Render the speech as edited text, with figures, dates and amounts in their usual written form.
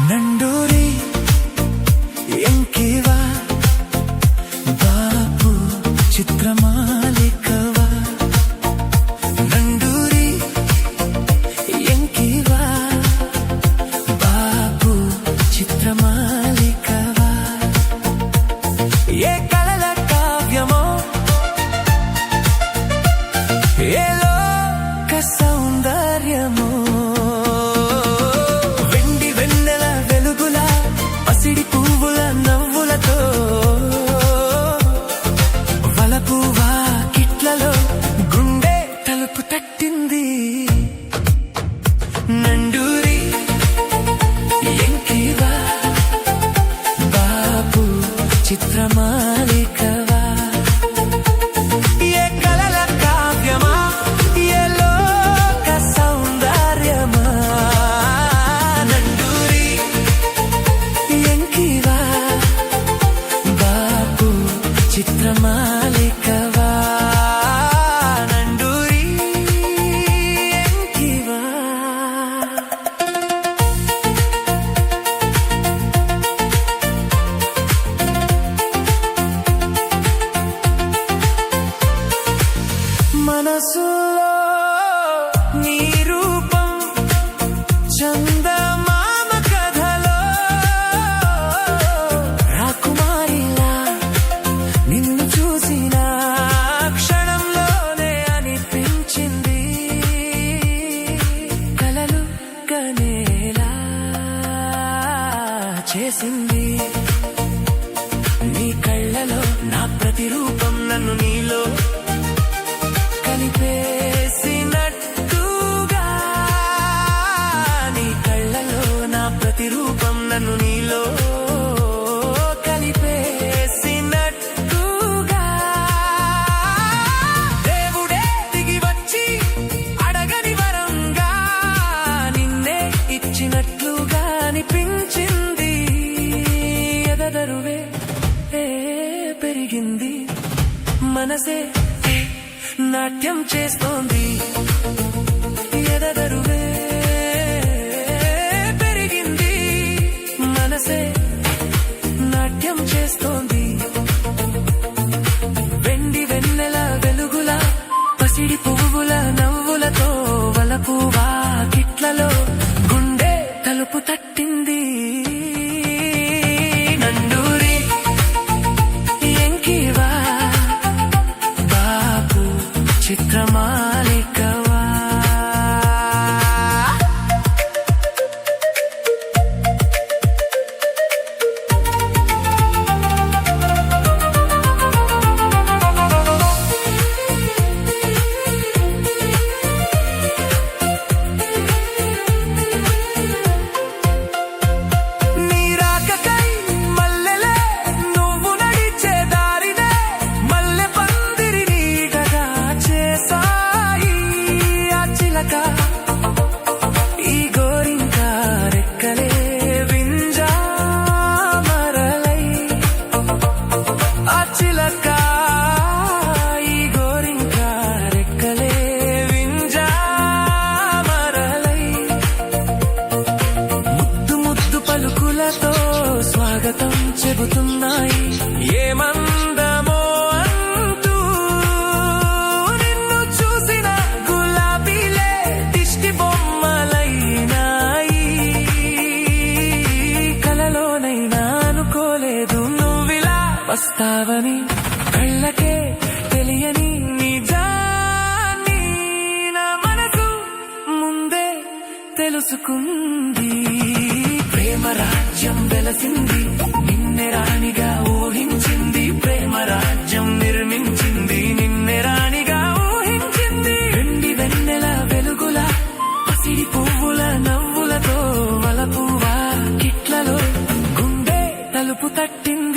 ನಂಡೂರಿ ಎಂಕಿವ ಬಾಪು ಚಿತ್ರಮಾಲಿಕವ ನಂಡೂರಿ ಎಂಕಿವ ಬಾಪು చిత్రమాలికవ ఏ కళల కావ్యమో ఏ లోక సౌందర్యమో వెండి వెన్నెల వెలుగుల పసిడి పువ్వుల నవ్వులతో వలపు వాకిట్లలో గుండె తలుపు తట్టింది నండూరి ఎంకివ బాపు చిత్రమాలికవా ఏ కళల కావ్యమా ఏ లోక సౌందర్యమా నండూరి ఎంకివ బాపు చిత్రమాలికవా నండూరి ఎంకివ మనసులో నీ రూపం చందమామ కథలో రాకుమారిలా నిన్ను చూసిన క్షణంలోనే అనిపించింది కలలు కనేలా చేసింది నీ కళ్ళలో నా ప్రతిరూపం నన్ను నీలో కలిపేసినట్టుగా నీ కళ్ళలో నా ప్రతిరూపం నన్ను నీలో కలిపేసినట్టుగా దేవుడే దిగి వచ్చి అడగని వరంగా నిన్నే ఇచ్చినట్లుగా అనిపించింది ఎదదరువే పెరిగింది మనసే నాట్యం చేస్తోంది ఎదదరువే పెరిగింది మనసే నాట్యం చేస్తోంది వెండి వెన్నెల వెలుగుల పసిడి పువ్వుల నవ్వులతో వలపు వాకిట్లలో గుండె తలుపు తట్టింది నండూరి ఎంకివా బాపు చిత్రమాలికవా ఈ గోరింక రెక్కలే వింజామరలై ఆ చిలక ఈ గోరింక రెక్కలే వింజామరలై ముద్దు ముద్దు పలుకులతో స్వాగతం చెబుతున్నాయి ఏమందమో వస్తావని కళ్ళకే తెలియని నిజాన్ని నా మనసు ముందే తెలుసుకుంది ప్రేమ రాజ్యం వెలసింది నిన్నే రాణిగా ఊహించింది ప్రేమ రాజ్యం నిర్మించింది నిన్నే రాణిగా ఊహించింది వెండి వెన్నెల వెలుగుల పసిడి పువ్వుల నవ్వులతో వలపు వాకిట్లలో గుండె తలుపు తట్టింది